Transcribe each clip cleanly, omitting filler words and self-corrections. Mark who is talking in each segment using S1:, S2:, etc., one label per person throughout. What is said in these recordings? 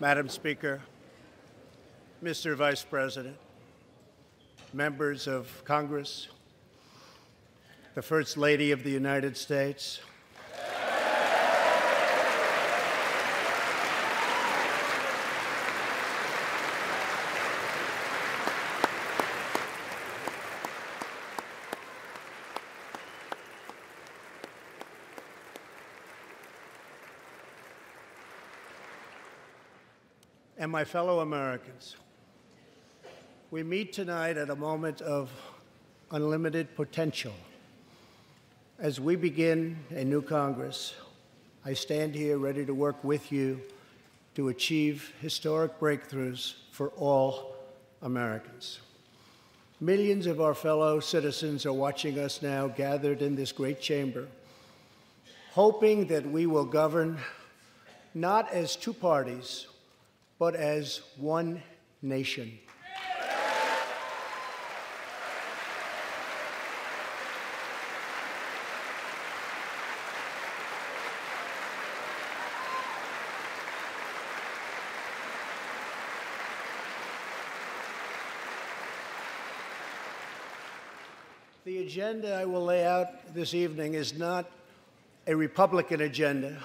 S1: Madam Speaker, Mr. Vice President, members of Congress, the First Lady of the United States, and my fellow Americans. We meet tonight at a moment of unlimited potential. As we begin a new Congress, I stand here ready to work with you to achieve historic breakthroughs for all Americans. Millions of our fellow citizens are watching us now gathered in this great chamber, hoping that we will govern not as two parties, but as one nation. The agenda I will lay out this evening is not a Republican agenda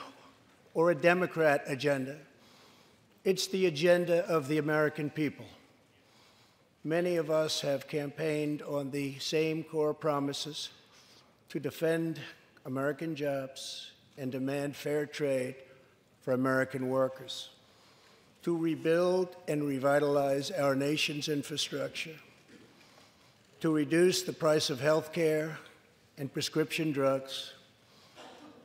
S1: or a Democrat agenda. It's the agenda of the American people. Many of us have campaigned on the same core promises to defend American jobs and demand fair trade for American workers, to rebuild and revitalize our nation's infrastructure, to reduce the price of health care and prescription drugs,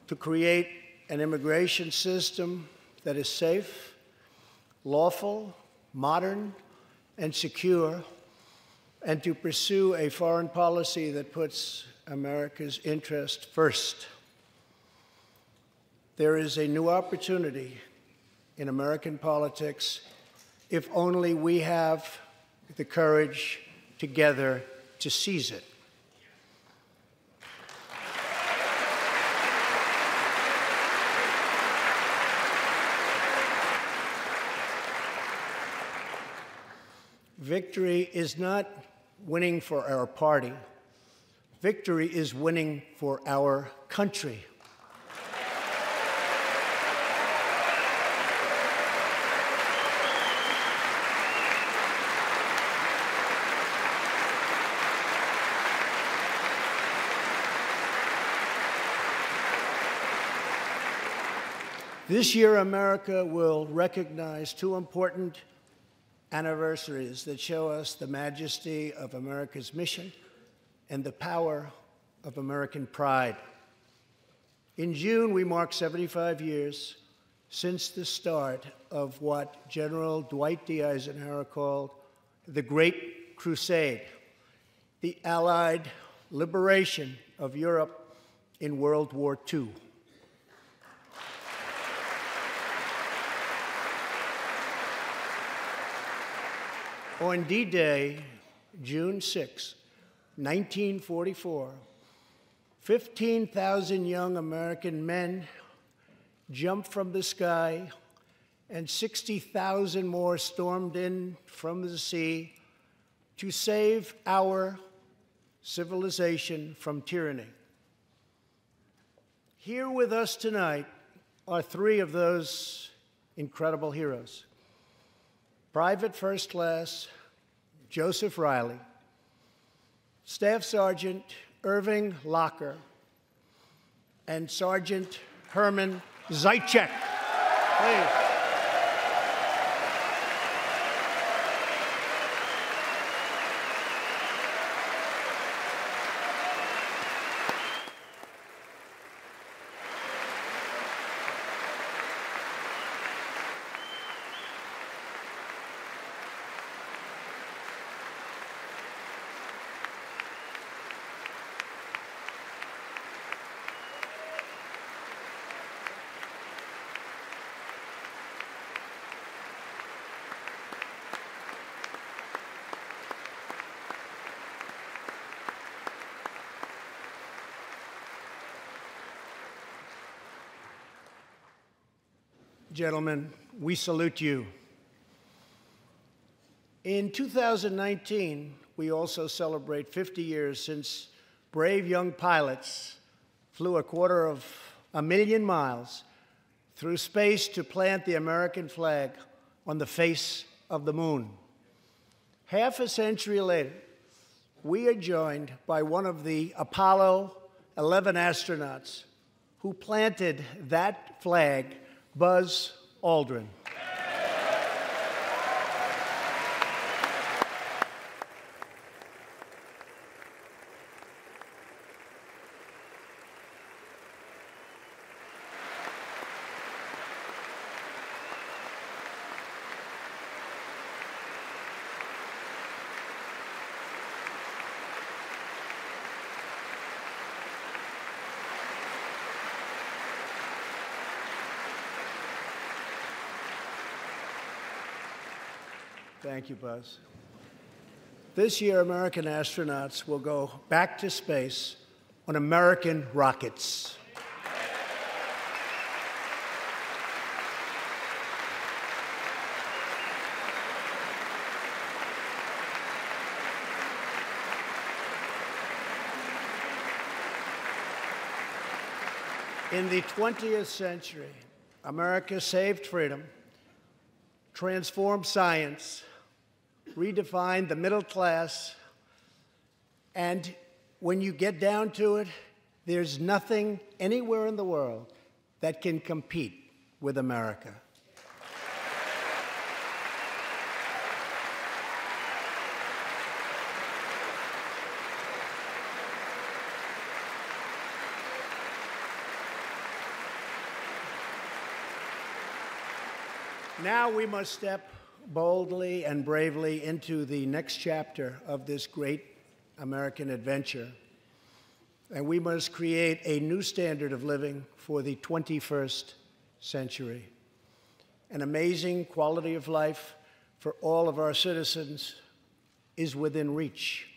S1: to create an immigration system that is safe, lawful, modern, and secure, and to pursue a foreign policy that puts America's interest first. There is a new opportunity in American politics if only we have the courage together to seize it. Victory is not winning for our party. Victory is winning for our country. This year, America will recognize two important anniversaries that show us the majesty of America's mission and the power of American pride. In June, we mark 75 years since the start of what General Dwight D. Eisenhower called the Great Crusade, the Allied liberation of Europe in World War II. On D-Day, June 6, 1944, 15,000 young American men jumped from the sky and 60,000 more stormed in from the sea to save our civilization from tyranny. Here with us tonight are three of those incredible heroes. Private First Class Joseph Riley, Staff Sergeant Irving Locker, and Sergeant Herman Zaitchik. Please. Gentlemen, we salute you. In 2019, we also celebrate 50 years since brave young pilots flew 250,000 miles through space to plant the American flag on the face of the moon. Half a century later, we are joined by one of the Apollo 11 astronauts who planted that flag, Buzz Aldrin. Thank you, Buzz. This year, American astronauts will go back to space on American rockets. In the 20th century, America saved freedom, transformed science, redefined the middle class, and when you get down to it, there's nothing anywhere in the world that can compete with America. Now we must step boldly and bravely into the next chapter of this great American adventure. And we must create a new standard of living for the 21st century. An amazing quality of life for all of our citizens is within reach.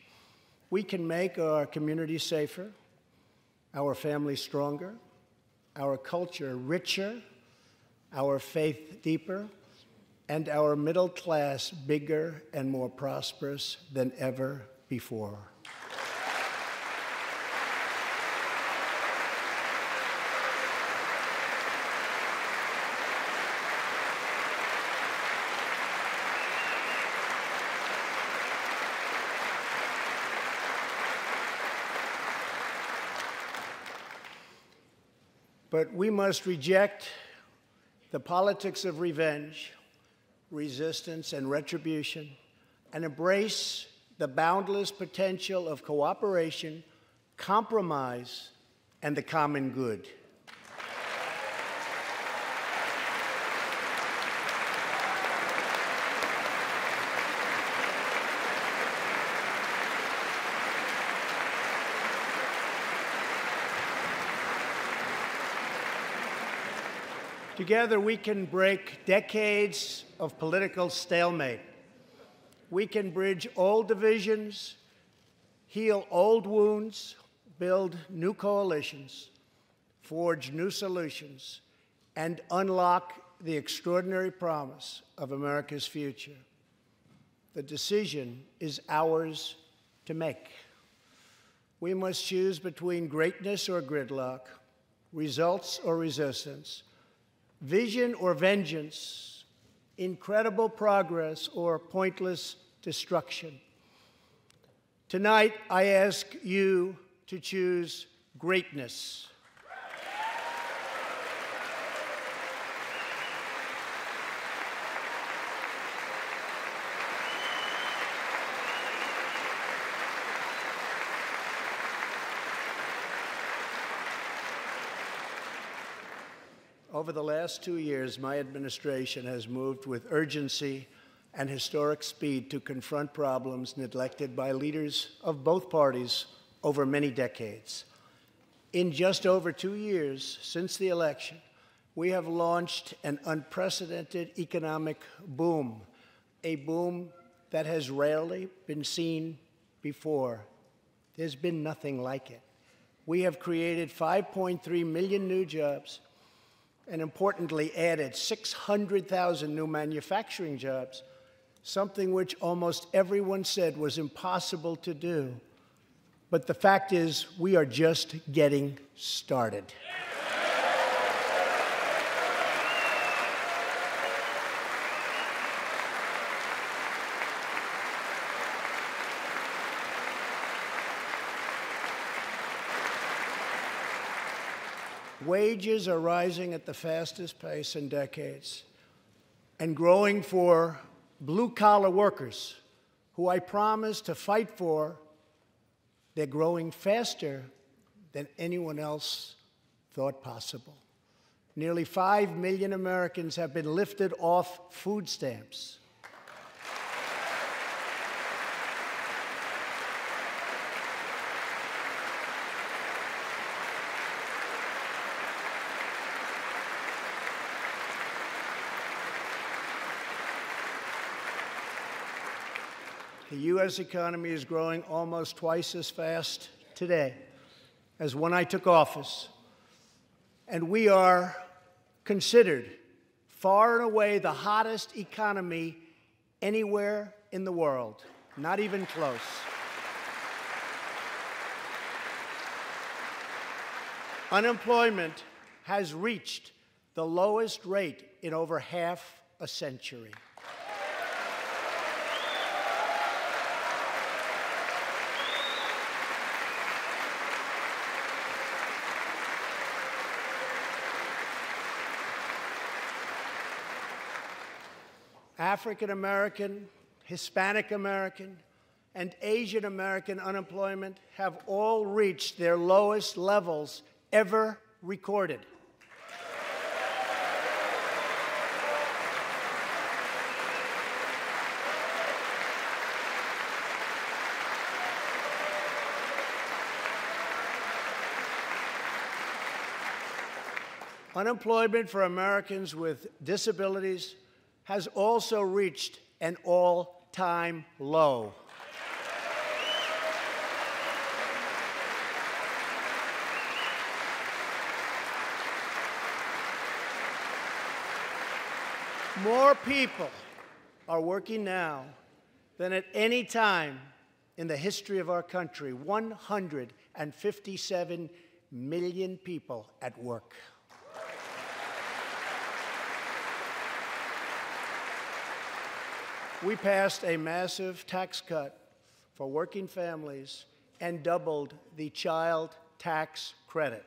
S1: We can make our communities safer, our families stronger, our culture richer, our faith deeper, and our middle class bigger and more prosperous than ever before. But we must reject the politics of revenge, resistance, and retribution, and embrace the boundless potential of cooperation, compromise, and the common good. Together, we can break decades of political stalemate. We can bridge old divisions, heal old wounds, build new coalitions, forge new solutions, and unlock the extraordinary promise of America's future. The decision is ours to make. We must choose between greatness or gridlock, results or resistance, vision or vengeance, incredible progress or pointless destruction. Tonight, I ask you to choose greatness. Over the last 2 years, my administration has moved with urgency and historic speed to confront problems neglected by leaders of both parties over many decades. In just over 2 years since the election, we have launched an unprecedented economic boom, a boom that has rarely been seen before. There's been nothing like it. We have created 5.3 million new jobs, and importantly added 600,000 new manufacturing jobs, something which almost everyone said was impossible to do. But the fact is, we are just getting started. Wages are rising at the fastest pace in decades and growing for blue-collar workers who I promised to fight for. They're growing faster than anyone else thought possible. Nearly 5 million Americans have been lifted off food stamps. The U.S. economy is growing almost twice as fast today as when I took office. And we are considered far and away the hottest economy anywhere in the world, not even close. Unemployment has reached the lowest rate in over half a century. African American, Hispanic American, and Asian American unemployment have all reached their lowest levels ever recorded. Unemployment for Americans with disabilities has also reached an all-time low. More people are working now than at any time in the history of our country. 157 million people at work. We passed a massive tax cut for working families and doubled the child tax credit.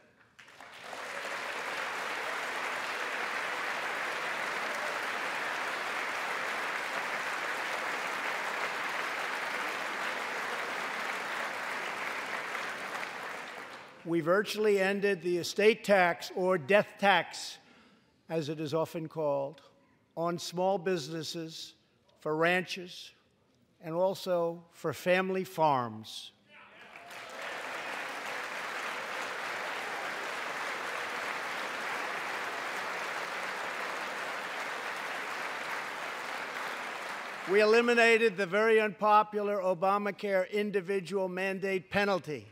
S1: We virtually ended the estate tax, or death tax, as it is often called, on small businesses, for ranches, and also for family farms. We eliminated the very unpopular Obamacare individual mandate penalty.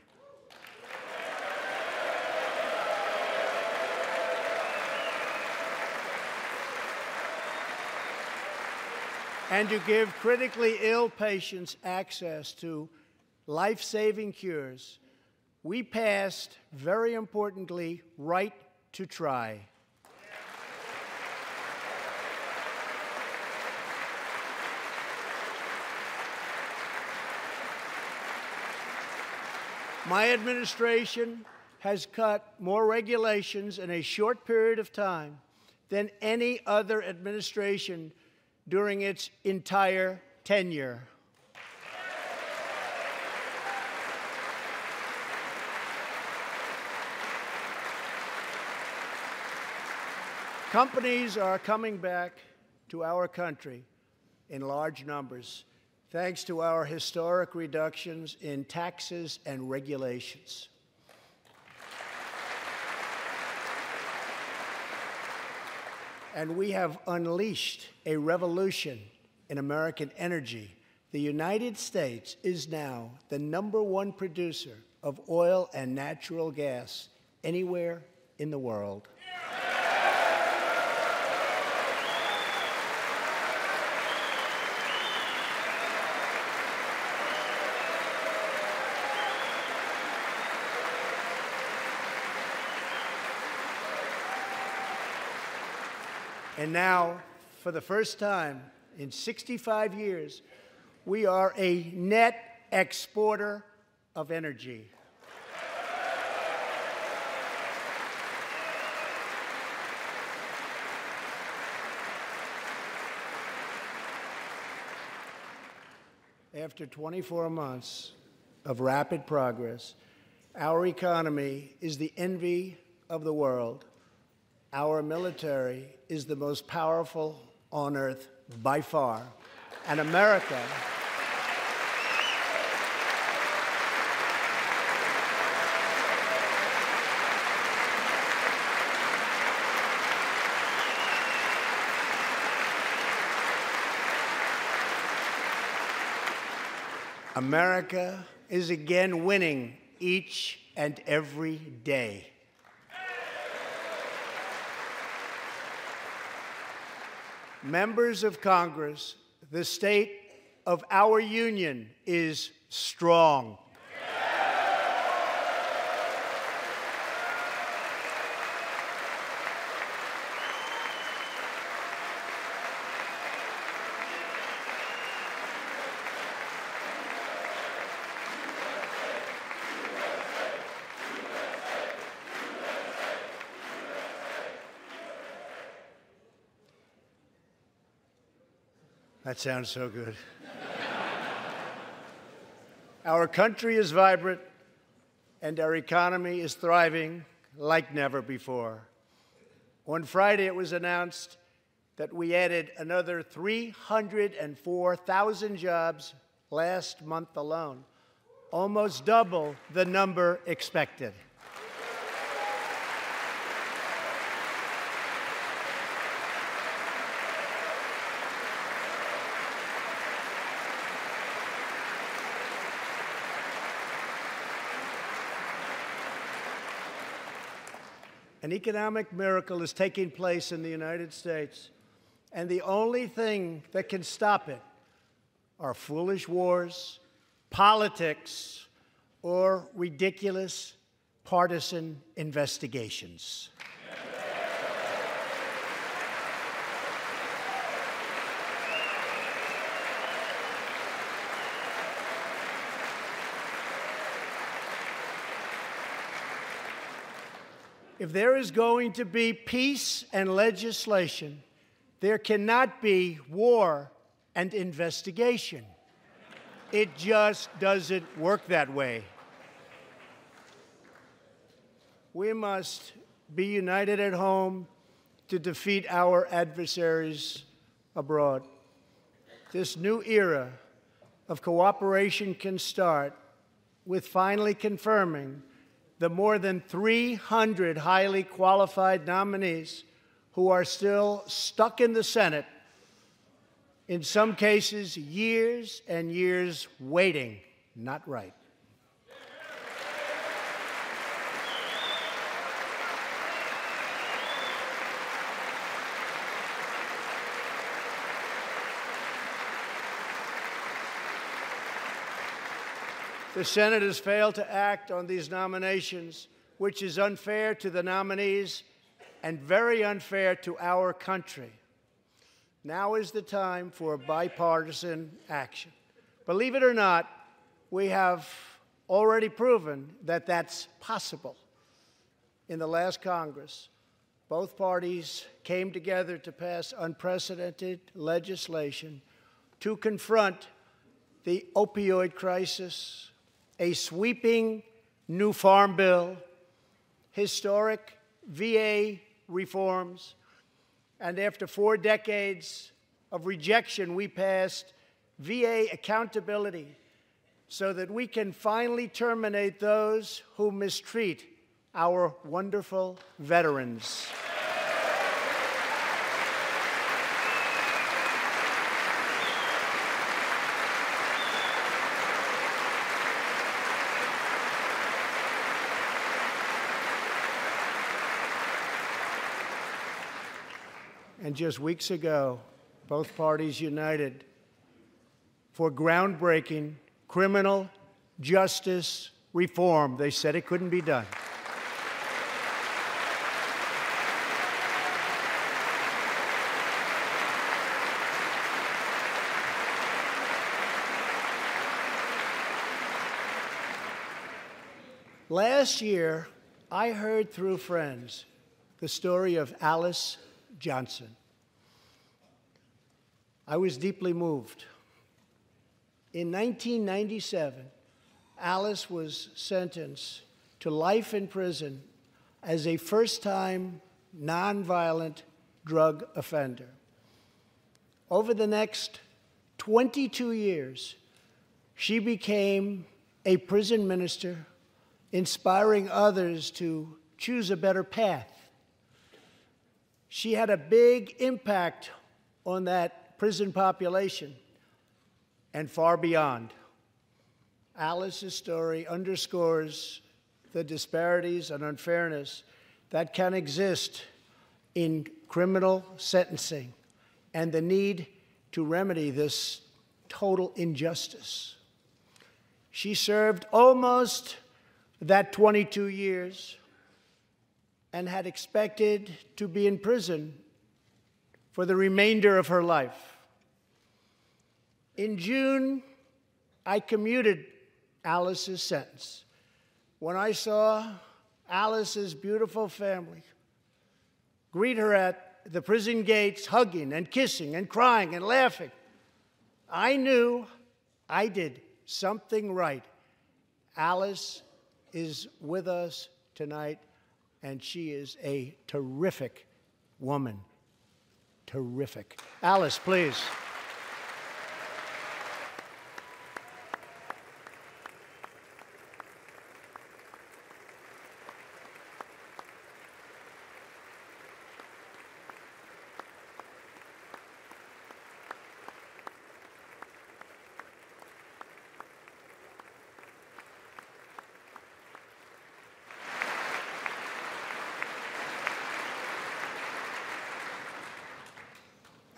S1: And to give critically ill patients access to life-saving cures, we passed, very importantly, right to try. My administration has cut more regulations in a short period of time than any other administration during its entire tenure. Companies are coming back to our country in large numbers, thanks to our historic reductions in taxes and regulations. And we have unleashed a revolution in American energy. The United States is now the #1 producer of oil and natural gas anywhere in the world. And now, for the first time in 65 years, we are a net exporter of energy. After 24 months of rapid progress, our economy is the envy of the world. Our military is the most powerful on earth by far. And America is again winning each and every day. Members of Congress, the state of our union is strong. That sounds so good. Our country is vibrant, and our economy is thriving like never before. On Friday, it was announced that we added another 304,000 jobs last month alone, almost double the number expected. An economic miracle is taking place in the United States, and the only thing that can stop it are foolish wars, politics, or ridiculous partisan investigations. If there is going to be peace and legislation, there cannot be war and investigation. It just doesn't work that way. We must be united at home to defeat our adversaries abroad. This new era of cooperation can start with finally confirming the more than 300 highly qualified nominees who are still stuck in the Senate, in some cases years and years waiting. Not right. The Senate has failed to act on these nominations, which is unfair to the nominees and very unfair to our country. Now is the time for bipartisan action. Believe it or not, we have already proven that that's possible. In the last Congress, both parties came together to pass unprecedented legislation to confront the opioid crisis, a sweeping new farm bill, historic VA reforms, and after 4 decades of rejection, we passed VA accountability so that we can finally terminate those who mistreat our wonderful veterans. And just weeks ago, both parties united for groundbreaking criminal justice reform. They said it couldn't be done. Last year, I heard through friends the story of Alice Johnson. I was deeply moved. In 1997, Alice was sentenced to life in prison as a first-time nonviolent drug offender. Over the next 22 years, she became a prison minister, inspiring others to choose a better path. She had a big impact on that prison population and far beyond. Alice's story underscores the disparities and unfairness that can exist in criminal sentencing and the need to remedy this total injustice. She served almost that 22 years and had expected to be in prison for the remainder of her life. In June, I commuted Alice's sentence. When I saw Alice's beautiful family greet her at the prison gates, hugging and kissing and crying and laughing, I knew I did something right. Alice is with us tonight, and she is a terrific woman. Terrific. Alice, please.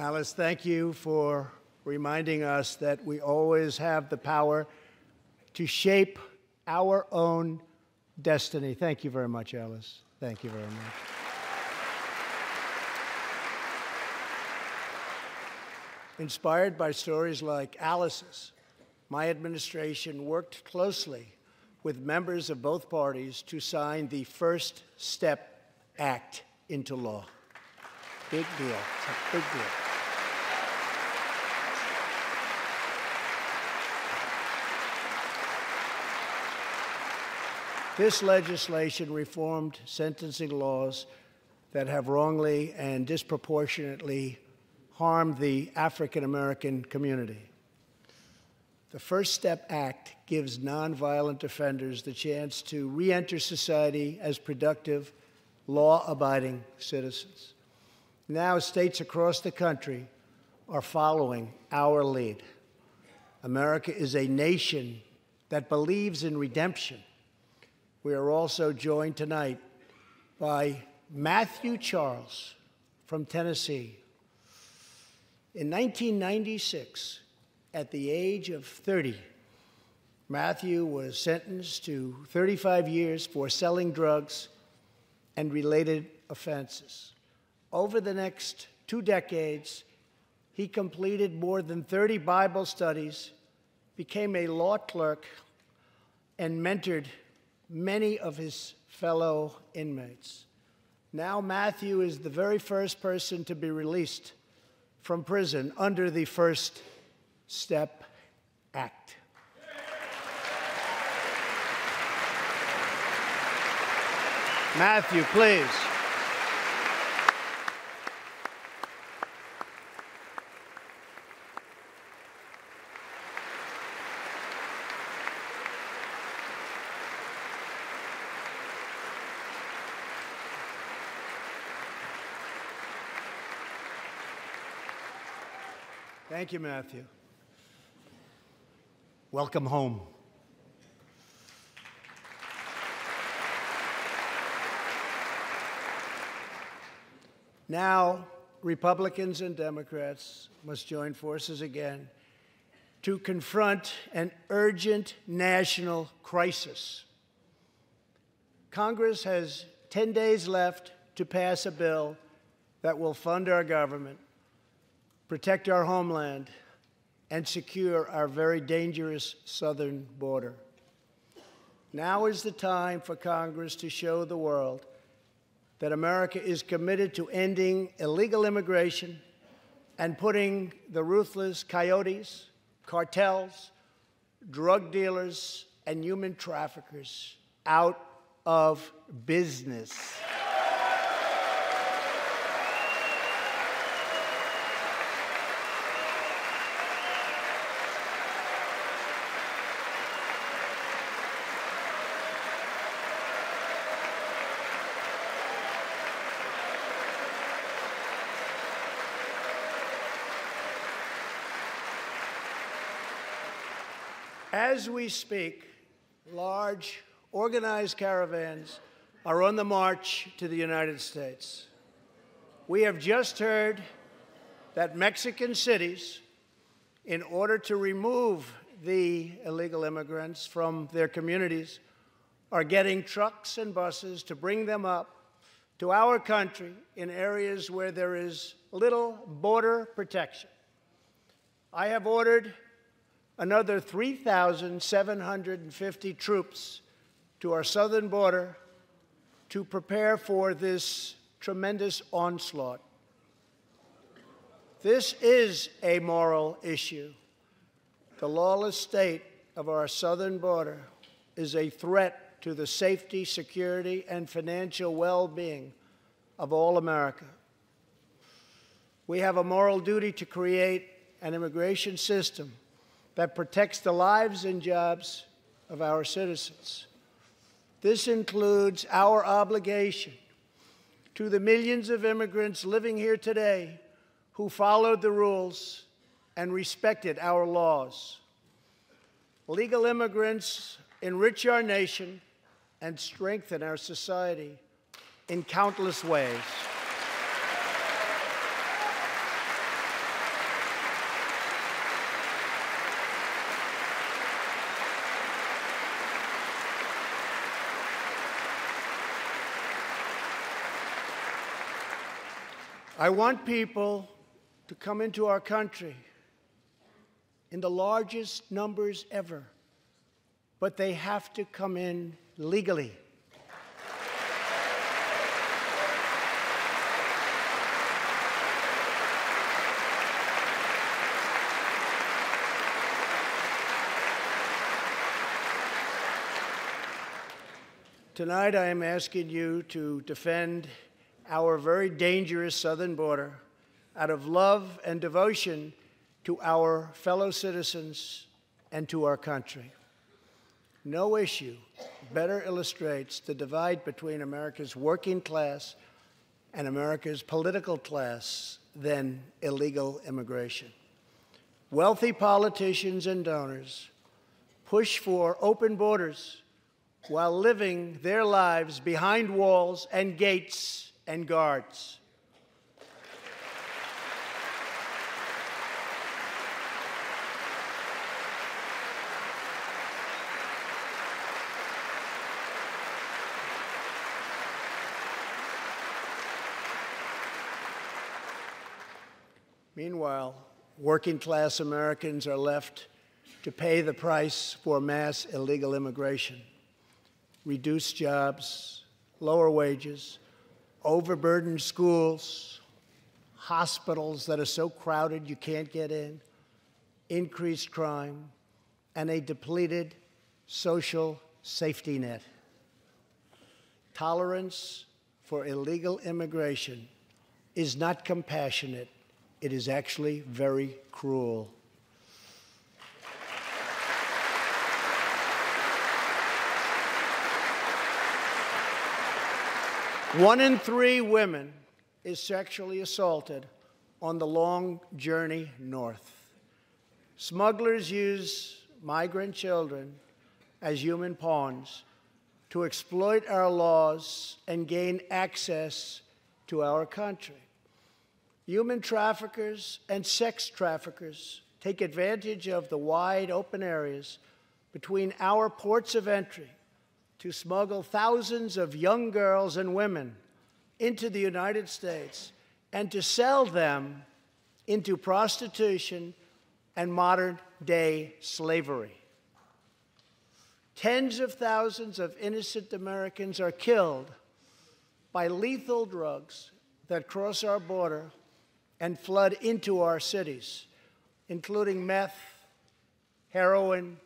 S1: Alice, thank you for reminding us that we always have the power to shape our own destiny. Thank you very much, Alice. Thank you very much. Inspired by stories like Alice's, my administration worked closely with members of both parties to sign the First Step Act into law. Big deal. It's a big deal. This legislation reformed sentencing laws that have wrongly and disproportionately harmed the African American community. The First Step Act gives nonviolent offenders the chance to re-enter society as productive, law-abiding citizens. Now, states across the country are following our lead. America is a nation that believes in redemption. We are also joined tonight by Matthew Charles from Tennessee. In 1996, at the age of 30, Matthew was sentenced to 35 years for selling drugs and related offenses. Over the next 2 decades, he completed more than 30 Bible studies, became a law clerk, and mentored many of his fellow inmates. Now Matthew is the very first person to be released from prison under the First Step Act. Matthew, please. Thank you, Matthew. Welcome home. Now, Republicans and Democrats must join forces again to confront an urgent national crisis. Congress has 10 days left to pass a bill that will fund our government, protect our homeland, and secure our very dangerous southern border. Now is the time for Congress to show the world that America is committed to ending illegal immigration and putting the ruthless coyotes, cartels, drug dealers, and human traffickers out of business. As we speak, large, organized caravans are on the march to the United States. We have just heard that Mexican cities, in order to remove the illegal immigrants from their communities, are getting trucks and buses to bring them up to our country in areas where there is little border protection. I have ordered another 3,750 troops to our southern border to prepare for this tremendous onslaught. This is a moral issue. The lawless state of our southern border is a threat to the safety, security, and financial well-being of all America. We have a moral duty to create an immigration system that protects the lives and jobs of our citizens. This includes our obligation to the millions of immigrants living here today who followed the rules and respected our laws. Legal immigrants enrich our nation and strengthen our society in countless ways. I want people to come into our country in the largest numbers ever, but they have to come in legally. Tonight, I am asking you to defend our very dangerous southern border out of love and devotion to our fellow citizens and to our country. No issue better illustrates the divide between America's working class and America's political class than illegal immigration. Wealthy politicians and donors push for open borders while living their lives behind walls and gates and guards. Meanwhile, working-class Americans are left to pay the price for mass illegal immigration. Reduced jobs, lower wages, overburdened schools, hospitals that are so crowded you can't get in, increased crime, and a depleted social safety net. Tolerance for illegal immigration is not compassionate. It is actually very cruel. One in 3 women is sexually assaulted on the long journey north. Smugglers use migrant children as human pawns to exploit our laws and gain access to our country. Human traffickers and sex traffickers take advantage of the wide open areas between our ports of entry to smuggle thousands of young girls and women into the United States and to sell them into prostitution and modern-day slavery. Tens of thousands of innocent Americans are killed by lethal drugs that cross our border and flood into our cities, including meth, heroin,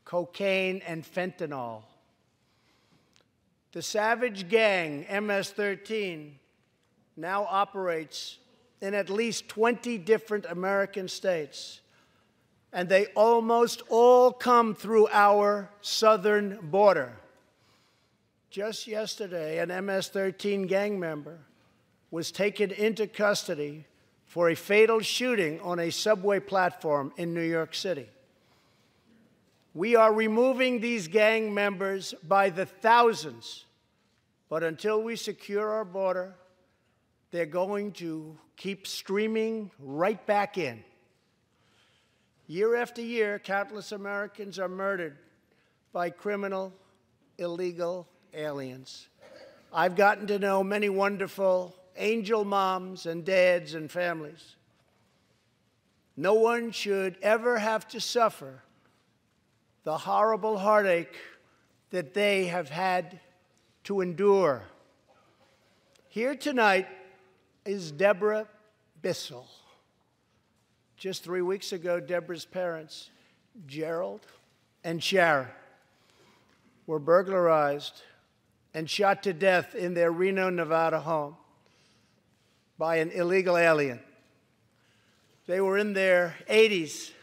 S1: cocaine, and fentanyl. The savage gang, MS-13, now operates in at least 20 different American states, and they almost all come through our southern border. Just yesterday, an MS-13 gang member was taken into custody for a fatal shooting on a subway platform in New York City. We are removing these gang members by the thousands, but until we secure our border, they're going to keep streaming right back in. Year after year, countless Americans are murdered by criminal, illegal aliens. I've gotten to know many wonderful angel moms and dads and families. No one should ever have to suffer the horrible heartache that they have had to endure. Here tonight is Deborah Bissell. Just 3 weeks ago, Deborah's parents, Gerald and Sharon, were burglarized and shot to death in their Reno, Nevada home by an illegal alien. They were in their 80s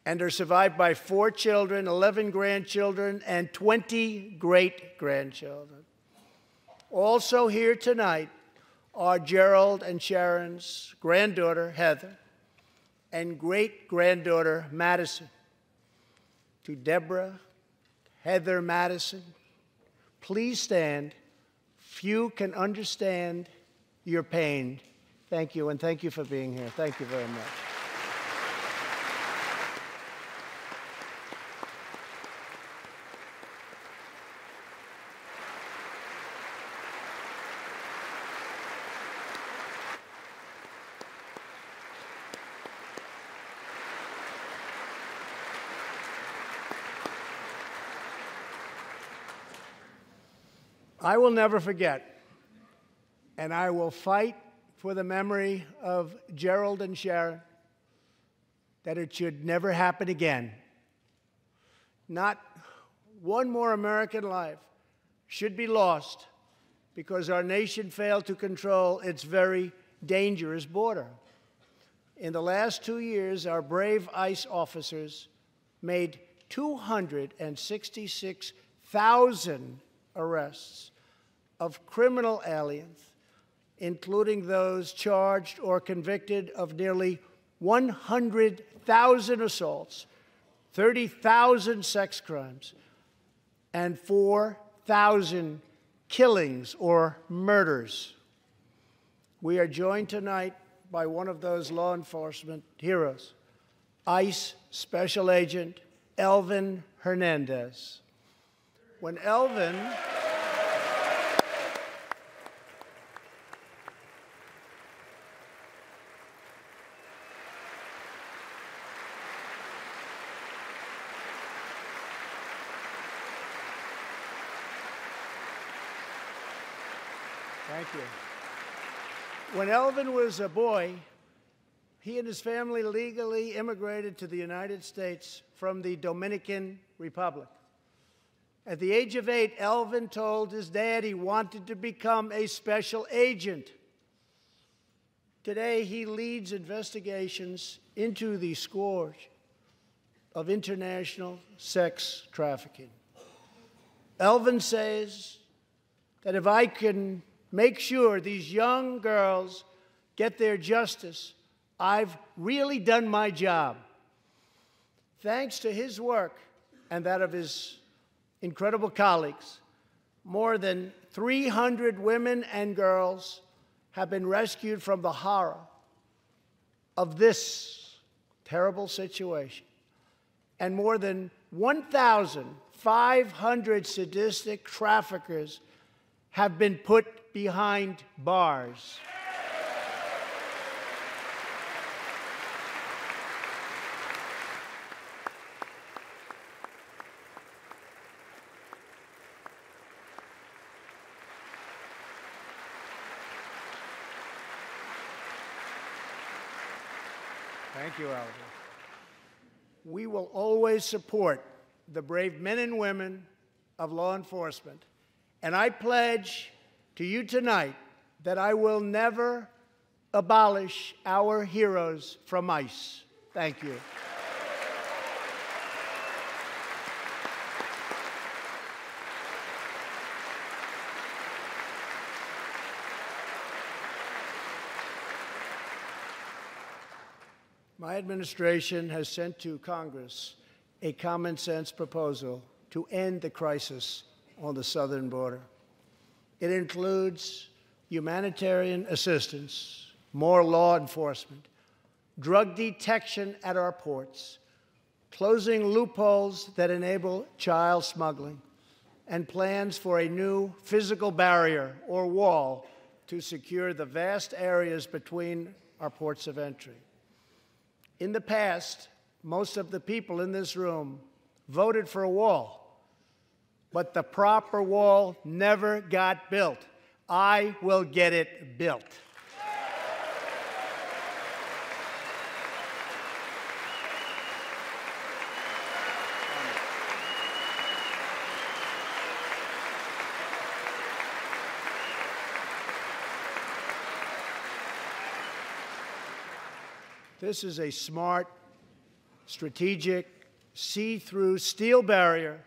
S1: and are survived by 4 children, 11 grandchildren, and 20 great-grandchildren. Also here tonight are Gerald and Sharon's granddaughter, Heather, and great-granddaughter, Madison. To Deborah, Heather, Madison, please stand. Few can understand your pain. Thank you, and thank you for being here. Thank you very much. I will never forget, and I will fight for the memory of Gerald and Sharon, that it should never happen again. Not one more American life should be lost because our nation failed to control its very dangerous border. In the last 2 years, our brave ICE officers made 266,000 arrests of criminal aliens, including those charged or convicted of nearly 100,000 assaults, 30,000 sex crimes, and 4,000 killings or murders. We are joined tonight by one of those law enforcement heroes, ICE Special Agent Elvin Hernandez. When Elvin Thank you. When Elvin was a boy, he and his family legally immigrated to the United States from the Dominican Republic. At the age of 8, Elvin told his dad he wanted to become a special agent. Today, he leads investigations into the scourge of international sex trafficking. Elvin says that if I can make sure these young girls get their justice, I've really done my job. Thanks to his work and that of his incredible colleagues, more than 300 women and girls have been rescued from the horror of this terrible situation. And more than 1,500 sadistic traffickers have been put behind bars. Thank you, Albert. We will always support the brave men and women of law enforcement, and I pledge to you tonight that I will never abolish our heroes from ICE. Thank you. My administration has sent to Congress a common-sense proposal to end the crisis on the southern border. It includes humanitarian assistance, more law enforcement, drug detection at our ports, closing loopholes that enable child smuggling, and plans for a new physical barrier or wall to secure the vast areas between our ports of entry. In the past, most of the people in this room voted for a wall, but the proper wall never got built. I will get it built. This is a smart, strategic, see-through steel barrier,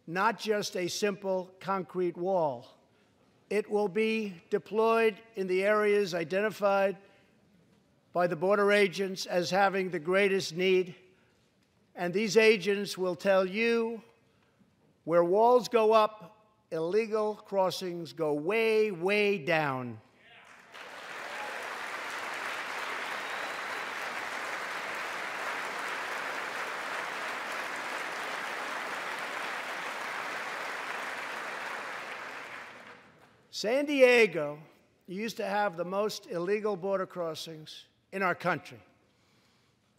S1: not just a simple concrete wall. It will be deployed in the areas identified by the border agents as having the greatest need, and these agents will tell you where walls go up, illegal crossings go way, way down. San Diego used to have the most illegal border crossings in our country.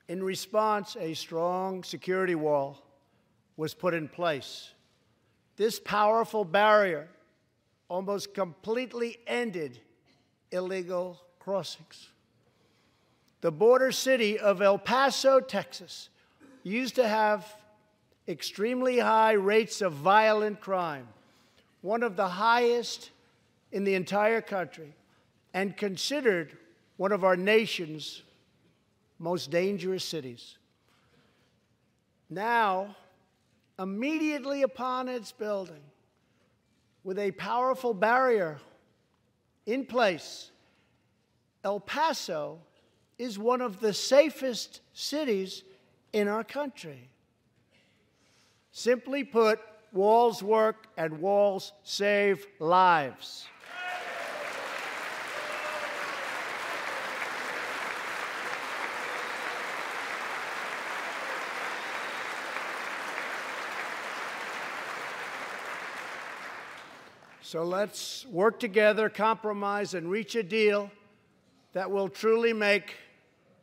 S1: In response, a strong security wall was put in place. This powerful barrier almost completely ended illegal crossings. The border city of El Paso, Texas, used to have extremely high rates of violent crime, one of the highest in the entire country, and considered one of our nation's most dangerous cities. Now, immediately upon its building, with a powerful barrier in place, El Paso is one of the safest cities in our country. Simply put, walls work and walls save lives. So let's work together, compromise, and reach a deal that will truly make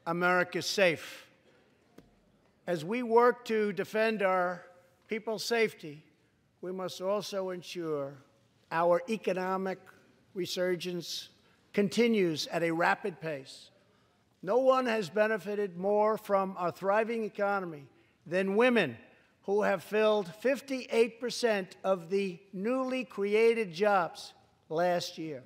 S1: America safe. As we work to defend our people's safety, we must also ensure our economic resurgence continues at a rapid pace. No one has benefited more from our thriving economy than women, who have filled 58% of the newly created jobs last year.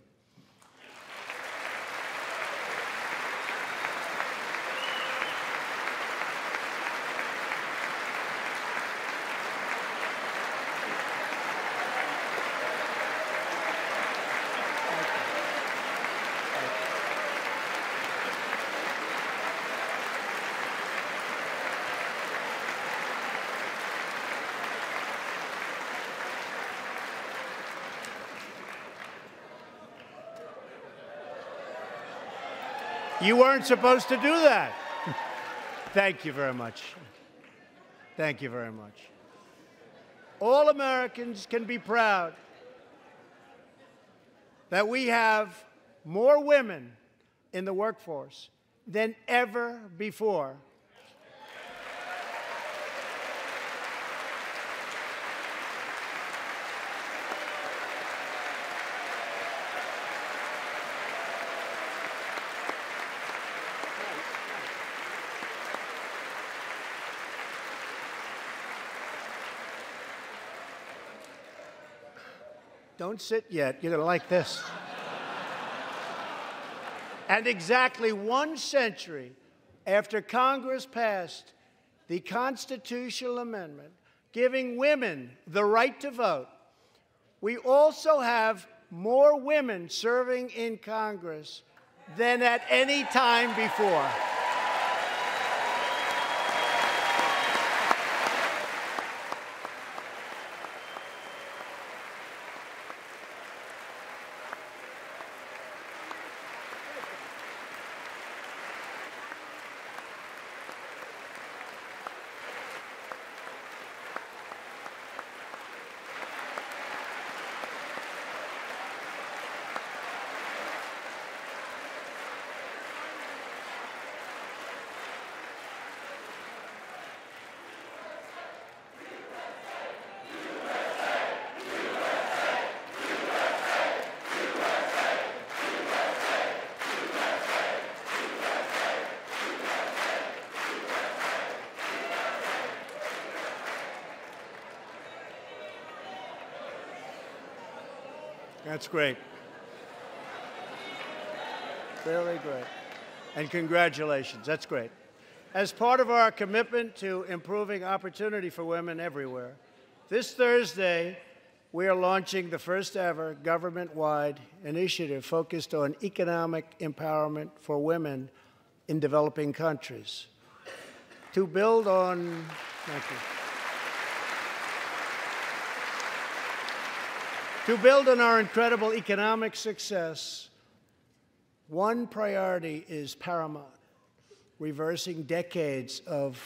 S1: You weren't supposed to do that. Thank you very much. Thank you very much. All Americans can be proud that we have more women in the workforce than ever before. Don't sit yet. You're going to like this. And exactly 1 century after Congress passed the constitutional amendment giving women the right to vote, we also have more women serving in Congress than at any time before. That's great. Really great. And congratulations. That's great. As part of our commitment to improving opportunity for women everywhere, this Thursday, we are launching the first ever government-wide initiative focused on economic empowerment for women in developing countries. To build on, thank you. To build on our incredible economic success, one priority is paramount: reversing decades of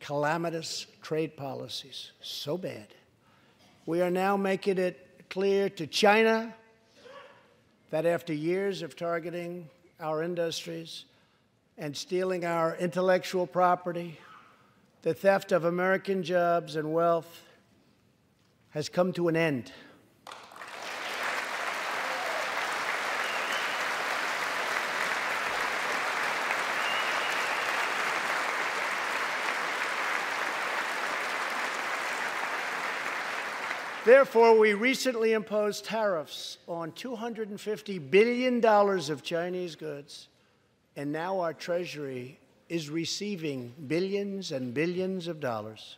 S1: calamitous trade policies. So bad. We are now making it clear to China that after years of targeting our industries and stealing our intellectual property, the theft of American jobs and wealth has come to an end. Therefore, we recently imposed tariffs on $250 billion of Chinese goods, and now our Treasury is receiving billions and billions of dollars.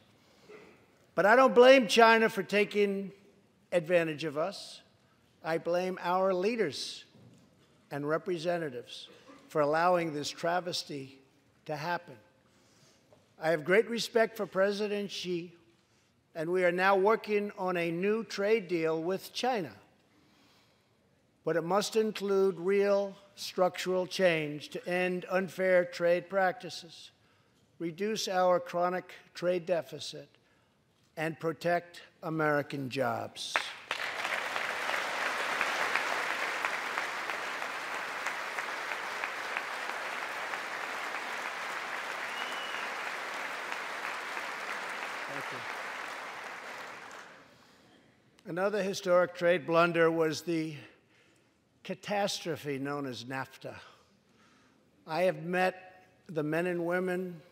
S1: But I don't blame China for taking advantage of us. I blame our leaders and representatives for allowing this travesty to happen. I have great respect for President Xi, and we are now working on a new trade deal with China. But it must include real structural change to end unfair trade practices, reduce our chronic trade deficit, and protect American jobs. Thank you. Another historic trade blunder was the catastrophe known as NAFTA. I have met the men and women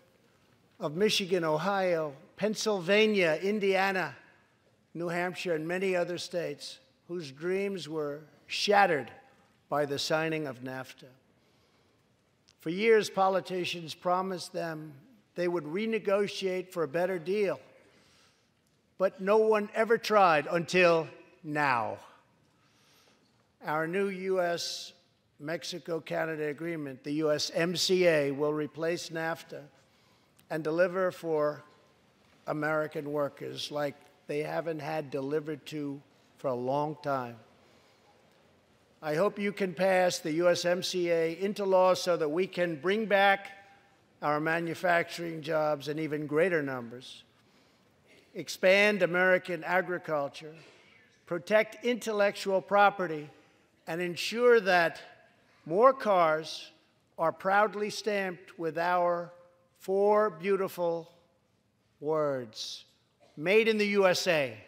S1: of Michigan, Ohio, Pennsylvania, Indiana, New Hampshire, and many other states whose dreams were shattered by the signing of NAFTA. For years, politicians promised them they would renegotiate for a better deal, but no one ever tried until now. Our new U.S.-Mexico-Canada agreement, the USMCA, will replace NAFTA and deliver for American workers like they haven't had delivered to for a long time. I hope you can pass the USMCA into law so that we can bring back our manufacturing jobs in even greater numbers, expand American agriculture, protect intellectual property, and ensure that more cars are proudly stamped with our 4 beautiful words: Made in the USA.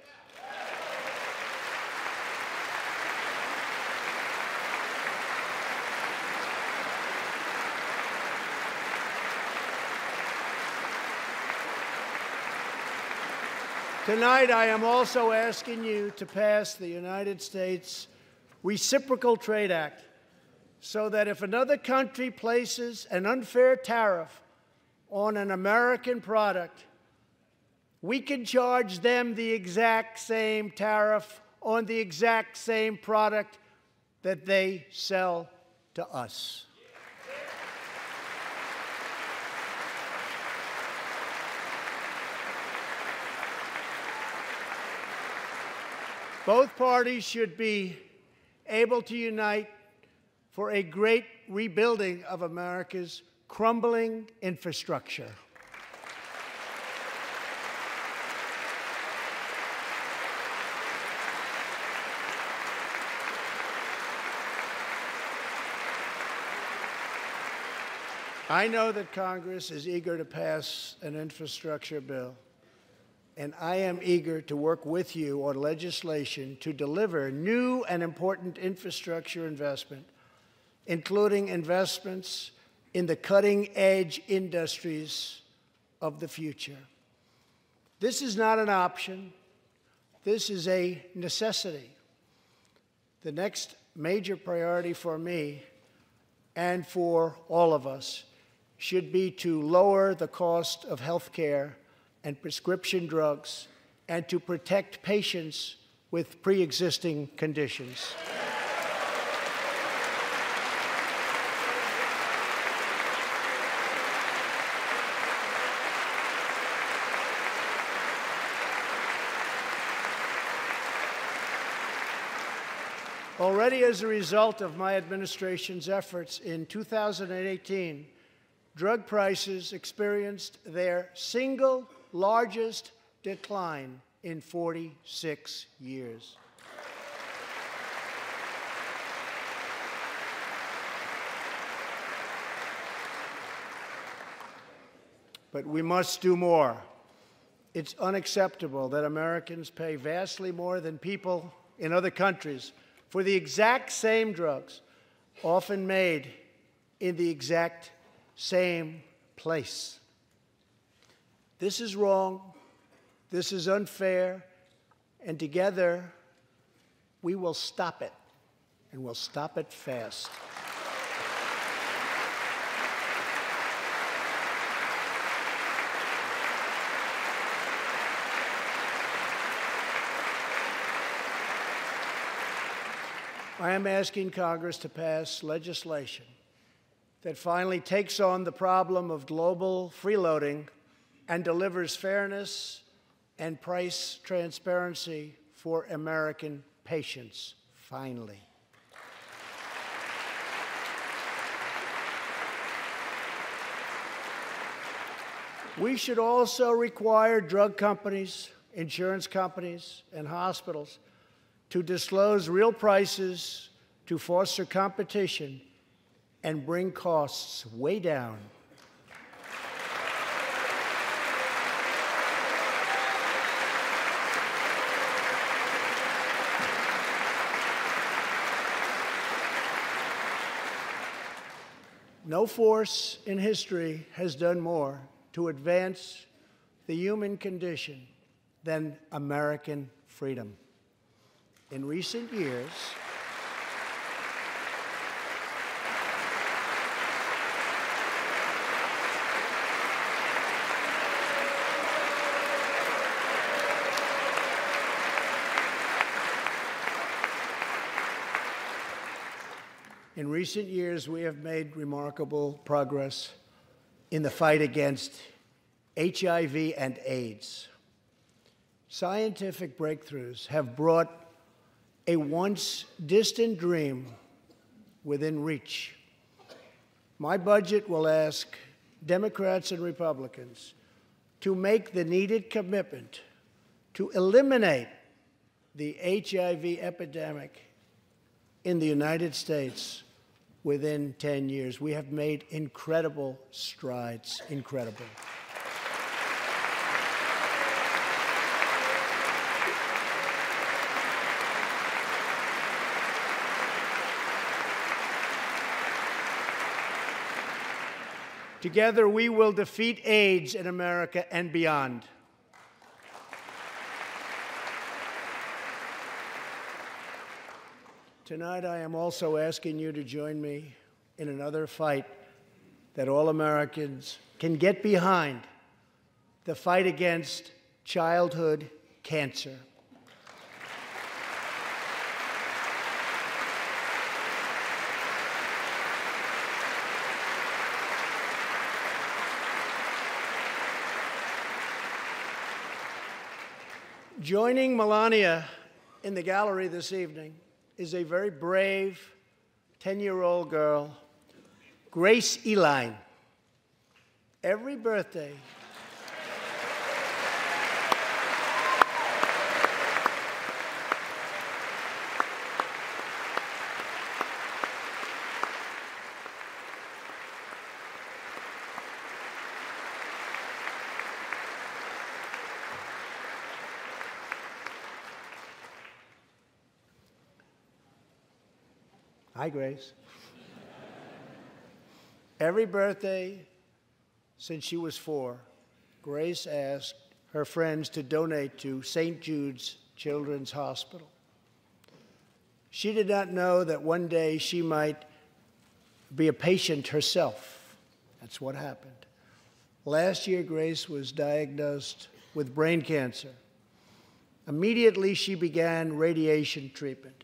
S1: Tonight, I am also asking you to pass the United States Reciprocal Trade Act so that if another country places an unfair tariff on an American product, we can charge them the exact same tariff on the exact same product that they sell to us. Both parties should be able to unite for a great rebuilding of America's crumbling infrastructure. I know that Congress is eager to pass an infrastructure bill, and I am eager to work with you on legislation to deliver new and important infrastructure investment, including investments in the cutting-edge industries of the future. This is not an option. This is a necessity. The next major priority for me and for all of us should be to lower the cost of health care and prescription drugs and to protect patients with pre-existing conditions. Already as a result of my administration's efforts in 2018, drug prices experienced their single largest decline in 46 years. But we must do more. It's unacceptable that Americans pay vastly more than people in other countries for the exact same drugs, often made in the exact same place. This is wrong, this is unfair, and together we will stop it, and we'll stop it fast. I am asking Congress to pass legislation that finally takes on the problem of global freeloading and delivers fairness and price transparency for American patients, finally. We should also require drug companies, insurance companies, and hospitals to disclose real prices to foster competition and bring costs way down. No force in history has done more to advance the human condition than American freedom. In recent years, we have made remarkable progress in the fight against HIV and AIDS. Scientific breakthroughs have brought a once distant dream within reach. My budget will ask Democrats and Republicans to make the needed commitment to eliminate the HIV epidemic in the United States within 10 years. We have made incredible strides, incredible. Together, we will defeat AIDS in America and beyond. Tonight, I am also asking you to join me in another fight that all Americans can get behind, the fight against childhood cancer. Joining Melania in the gallery this evening is a very brave 10-year-old girl, Grace Eline. Every birthday, hi, Grace. Every birthday since she was 4, Grace asked her friends to donate to St. Jude's Children's Hospital. She did not know that one day she might be a patient herself. That's what happened. Last year, Grace was diagnosed with brain cancer. Immediately, she began radiation treatment.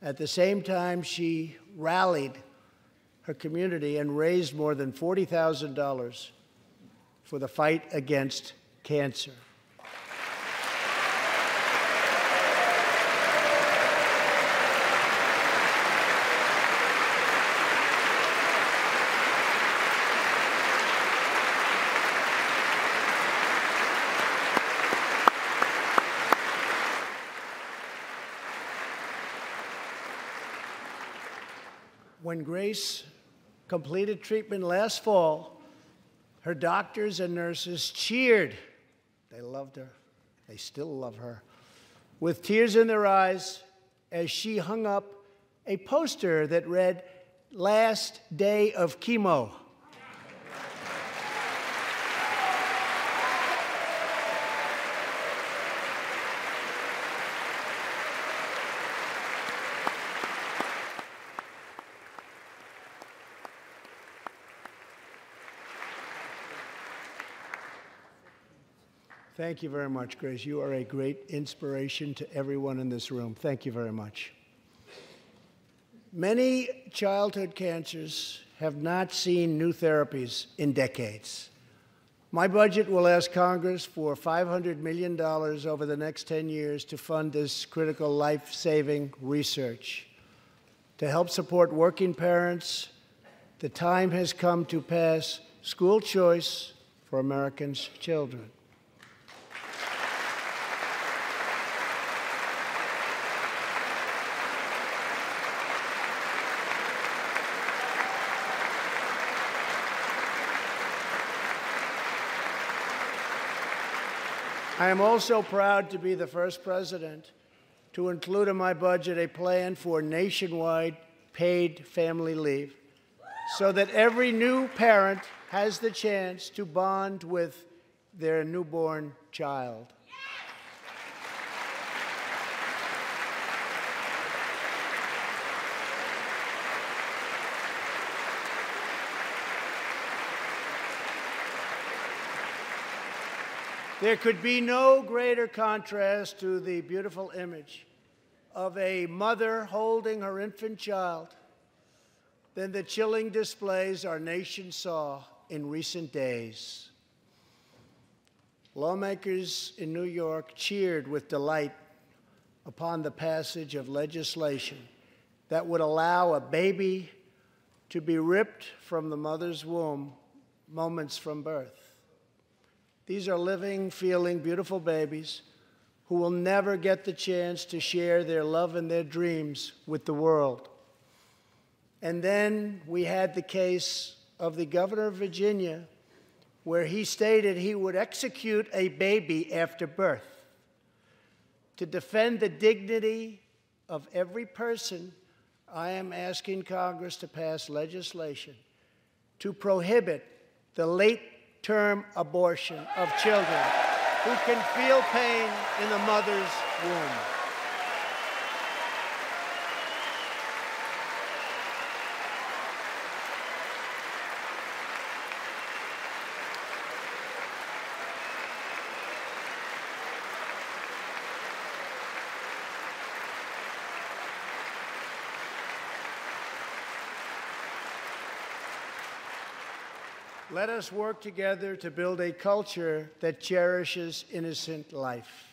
S1: At the same time, she rallied her community and raised more than $40,000 for the fight against cancer. When Grace completed treatment last fall, her doctors and nurses cheered. They loved her. They still love her. With tears in their eyes as she hung up a poster that read, "Last day of chemo." Thank you very much, Grace. You are a great inspiration to everyone in this room. Thank you very much. Many childhood cancers have not seen new therapies in decades. My budget will ask Congress for $500 million over the next 10 years to fund this critical life-saving research. To help support working parents, the time has come to pass school choice for Americans' children. I am also proud to be the first president to include in my budget a plan for nationwide paid family leave so that every new parent has the chance to bond with their newborn child. There could be no greater contrast to the beautiful image of a mother holding her infant child than the chilling displays our nation saw in recent days. Lawmakers in New York cheered with delight upon the passage of legislation that would allow a baby to be ripped from the mother's womb moments from birth. These are living, feeling, beautiful babies who will never get the chance to share their love and their dreams with the world. And then we had the case of the governor of Virginia, where he stated he would execute a baby after birth. To defend the dignity of every person, I am asking Congress to pass legislation to prohibit the late-term abortion of children who can feel pain in the mother's womb. Let us work together to build a culture that cherishes innocent life.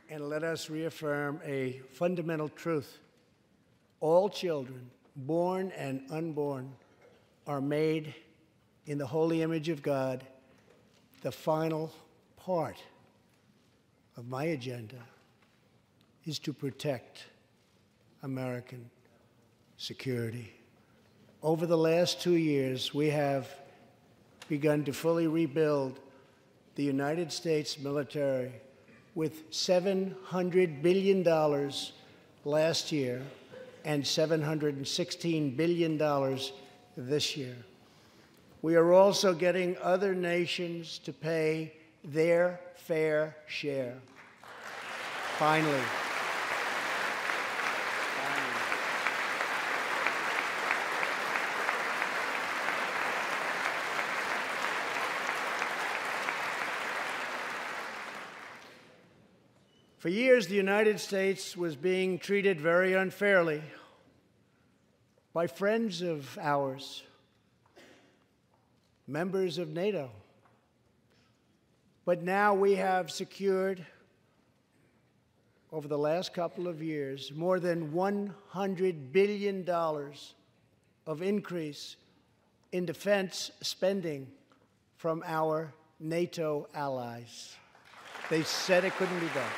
S1: And let us reaffirm a fundamental truth. All children, born and unborn, are made in the holy image of God. The final part of my agenda is to protect American security. Over the last 2 years, we have begun to fully rebuild the United States military with $700 billion last year and $716 billion this year. We are also getting other nations to pay their fair share. Finally. For years, the United States was being treated very unfairly by friends of ours, members of NATO. But now we have secured, over the last couple of years, more than $100 billion of increase in defense spending from our NATO allies. They said it couldn't be done.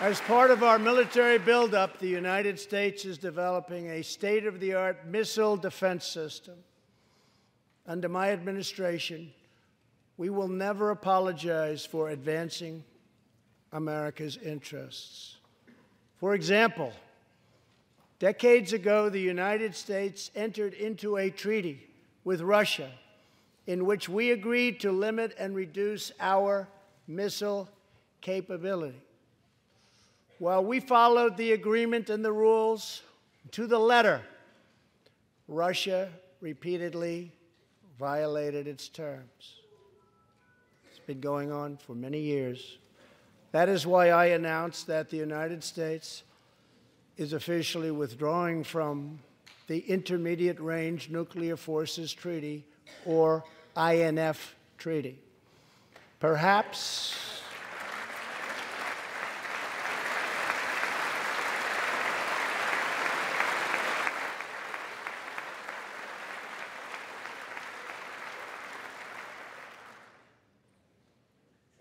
S1: As part of our military buildup, the United States is developing a state-of-the-art missile defense system. Under my administration, we will never apologize for advancing America's interests. For example, decades ago, the United States entered into a treaty with Russia in which we agreed to limit and reduce our missile capability. While we followed the agreement and the rules to the letter, Russia repeatedly violated its terms. It's been going on for many years. That is why I announced that the United States is officially withdrawing from the Intermediate Range Nuclear Forces Treaty, or INF Treaty. Perhaps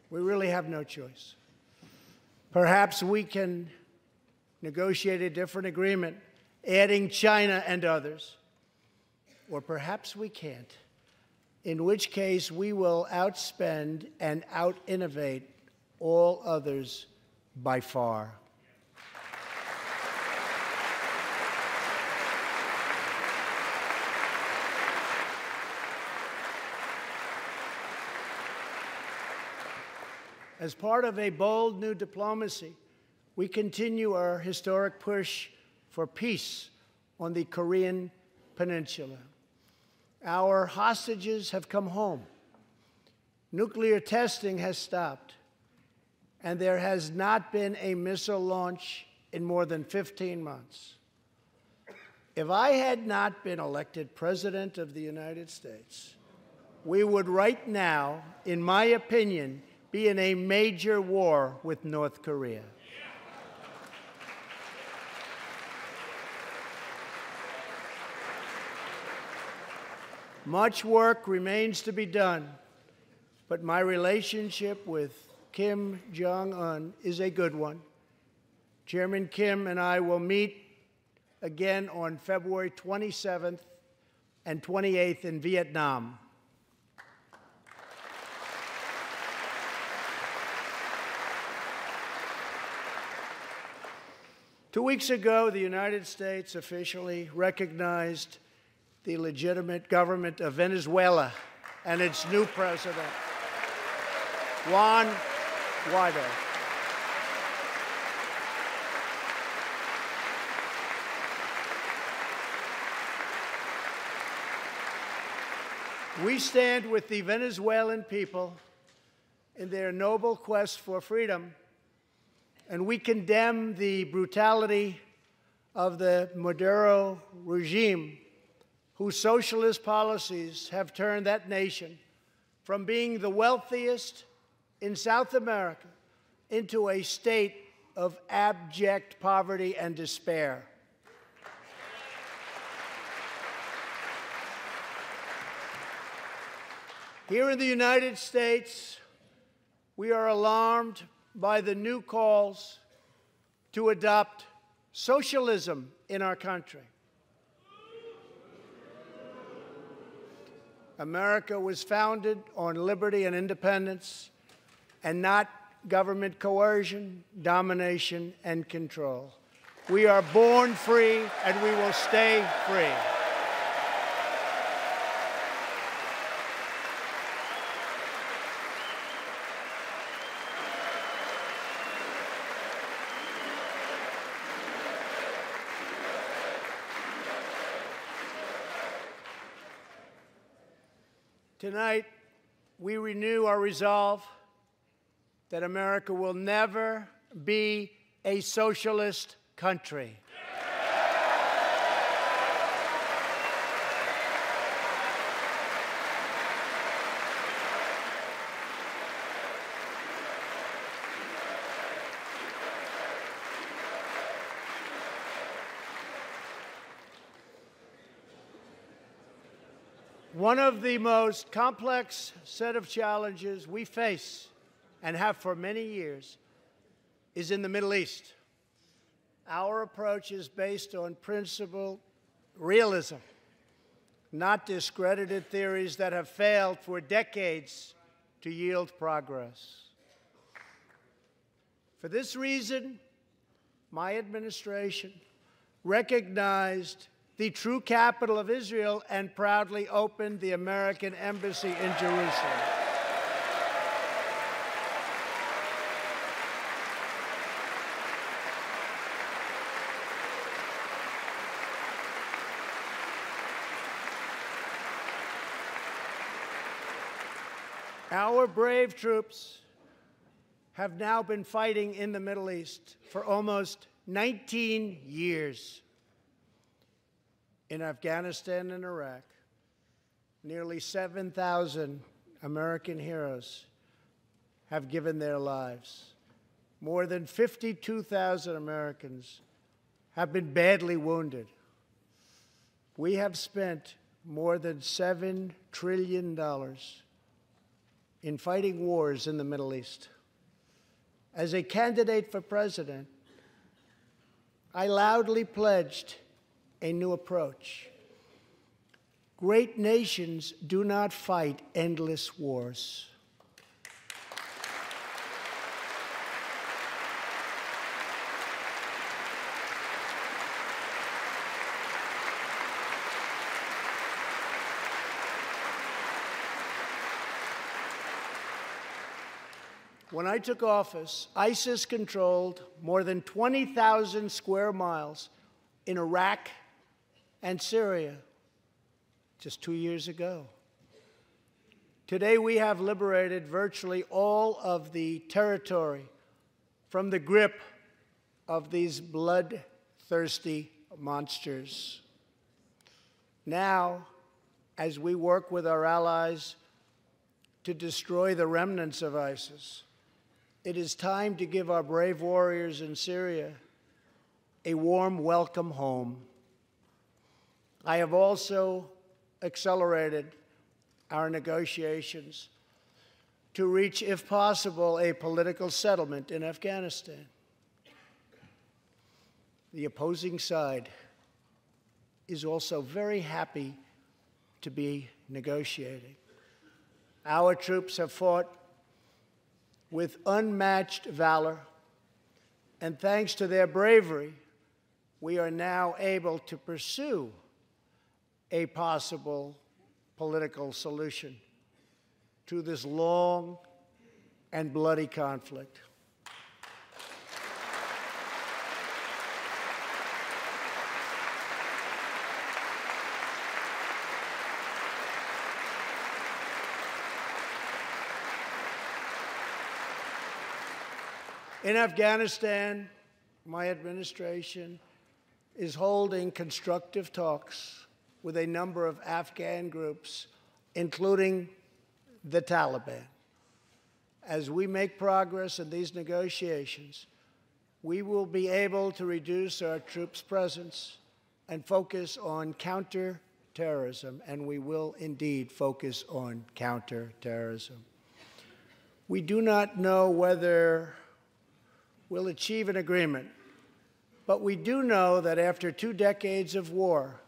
S1: we really have no choice. Perhaps we can negotiate a different agreement, adding China and others. Or perhaps we can't, in which case we will outspend and out-innovate all others by far. As part of a bold new diplomacy, we continue our historic push for peace on the Korean Peninsula. Our hostages have come home. Nuclear testing has stopped, and there has not been a missile launch in more than 15 months. If I had not been elected President of the United States, we would right now, in my opinion, be in a major war with North Korea. Much work remains to be done, but my relationship with Kim Jong-un is a good one. Chairman Kim and I will meet again on February 27th and 28th in Vietnam. 2 weeks ago, the United States officially recognized the legitimate government of Venezuela and its new president, Juan Guaido. We stand with the Venezuelan people in their noble quest for freedom, and we condemn the brutality of the Maduro regime, whose socialist policies have turned that nation from being the wealthiest in South America into a state of abject poverty and despair. Here in the United States, we are alarmed by the new calls to adopt socialism in our country. America was founded on liberty and independence, and not government coercion, domination, and control. We are born free, and we will stay free. Tonight, we renew our resolve that America will never be a socialist country. One of the most complex set of challenges we face, and have for many years, is in the Middle East. Our approach is based on principled realism, not discredited theories that have failed for decades to yield progress. For this reason, my administration recognized the true capital of Israel and proudly opened the American embassy in Jerusalem. Our brave troops have now been fighting in the Middle East for almost 19 years. In Afghanistan and Iraq, nearly 7,000 American heroes have given their lives. More than 52,000 Americans have been badly wounded. We have spent more than $7 trillion in fighting wars in the Middle East. As a candidate for president, I loudly pledged a new approach. Great nations do not fight endless wars. When I took office, ISIS controlled more than 20,000 square miles in Iraq and Syria just 2 years ago. Today, we have liberated virtually all of the territory from the grip of these bloodthirsty monsters. Now, as we work with our allies to destroy the remnants of ISIS, it is time to give our brave warriors in Syria a warm welcome home. I have also accelerated our negotiations to reach, if possible, a political settlement in Afghanistan. The opposing side is also very happy to be negotiating. Our troops have fought with unmatched valor, and thanks to their bravery, we are now able to pursue a possible political solution to this long and bloody conflict. In Afghanistan, my administration is holding constructive talks with a number of Afghan groups, including the Taliban. As we make progress in these negotiations, we will be able to reduce our troops' presence and focus on counterterrorism, and we will indeed focus on counterterrorism. We do not know whether we'll achieve an agreement, but we do know that after 2 decades of war,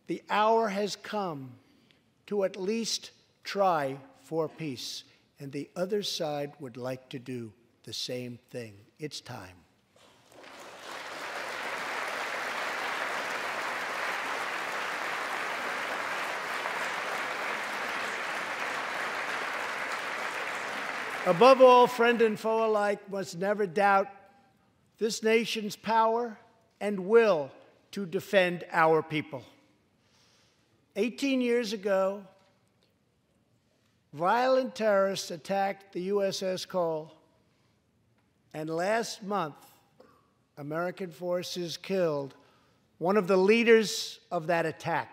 S1: the hour has come to at least try for peace, and the other side would like to do the same thing. It's time. Above all, friend and foe alike must never doubt this nation's power and will to defend our people. 18 years ago, violent terrorists attacked the USS Cole, and last month, American forces killed one of the leaders of that attack.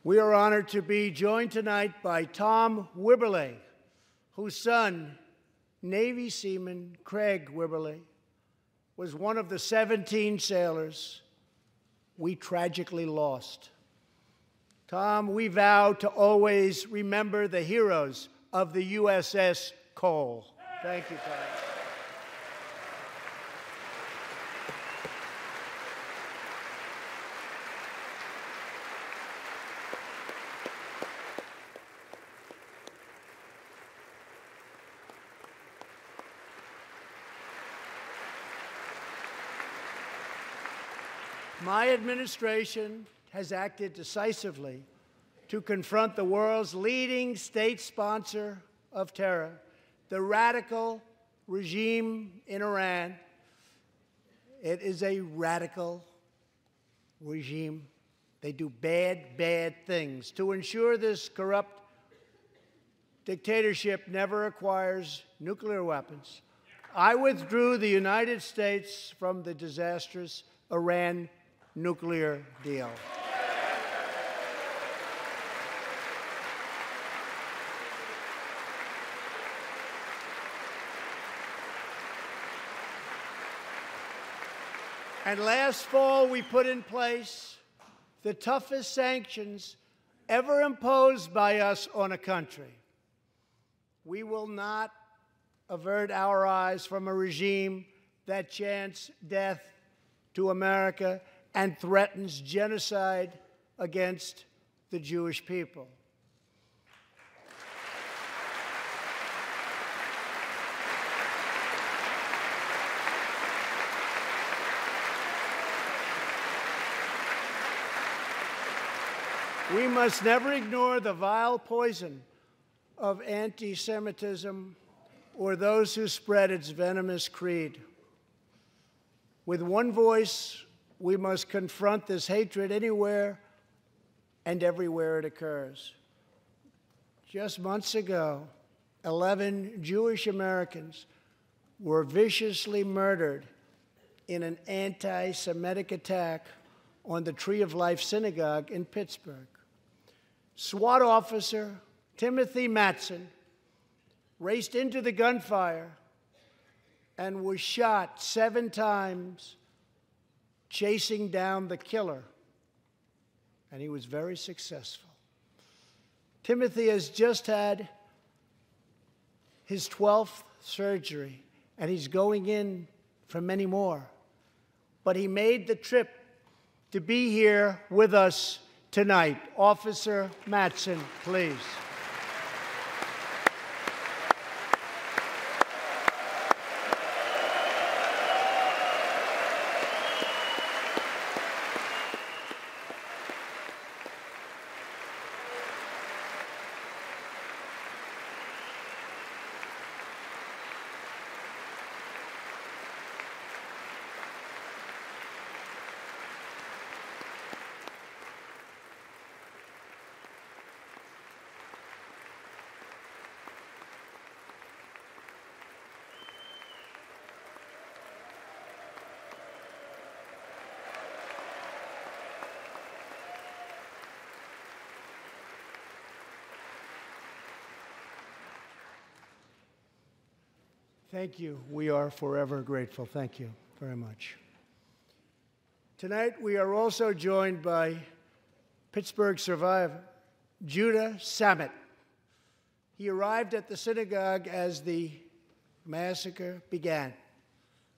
S1: We are honored to be joined tonight by Tom Wibberley, whose son, Navy seaman Craig Wibberley, was one of the 17 sailors we tragically lost. Tom, we vow to always remember the heroes of the USS Cole. Thank you, Tom. My administration has acted decisively to confront the world's leading state sponsor of terror, the radical regime in Iran. It is a radical regime. They do bad, bad things. To ensure this corrupt dictatorship never acquires nuclear weapons, I withdrew the United States from the disastrous Iran nuclear deal. And last fall, we put in place the toughest sanctions ever imposed by us on a country. We will not avert our eyes from a regime that chants death to America and threatens genocide against the Jewish people. We must never ignore the vile poison of anti-Semitism or those who spread its venomous creed. With one voice, we must confront this hatred anywhere and everywhere it occurs. Just months ago, 11 Jewish Americans were viciously murdered in an anti-Semitic attack on the Tree of Life Synagogue in Pittsburgh. SWAT officer Timothy Mattson raced into the gunfire and was shot 7 times chasing down the killer, and he was very successful. Timothy has just had his 12th surgery, and he's going in for many more. but he made the trip to be here with us tonight. Officer Mattson, please. Thank you. We are forever grateful. Thank you very much. Tonight, we are also joined by Pittsburgh survivor, Judah Samet. He arrived at the synagogue as the massacre began.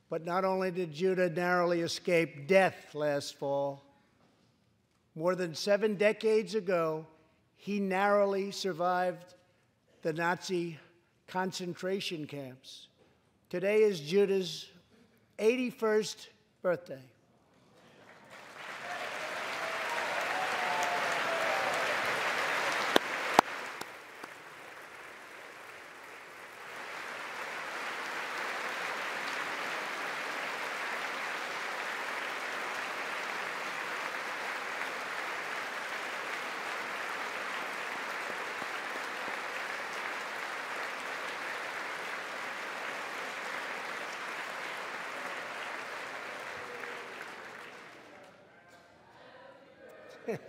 S1: But not only did Judah narrowly escape death last fall, more than 7 decades ago, he narrowly survived the Nazi concentration camps. Today is Judah's 81st birthday. Great.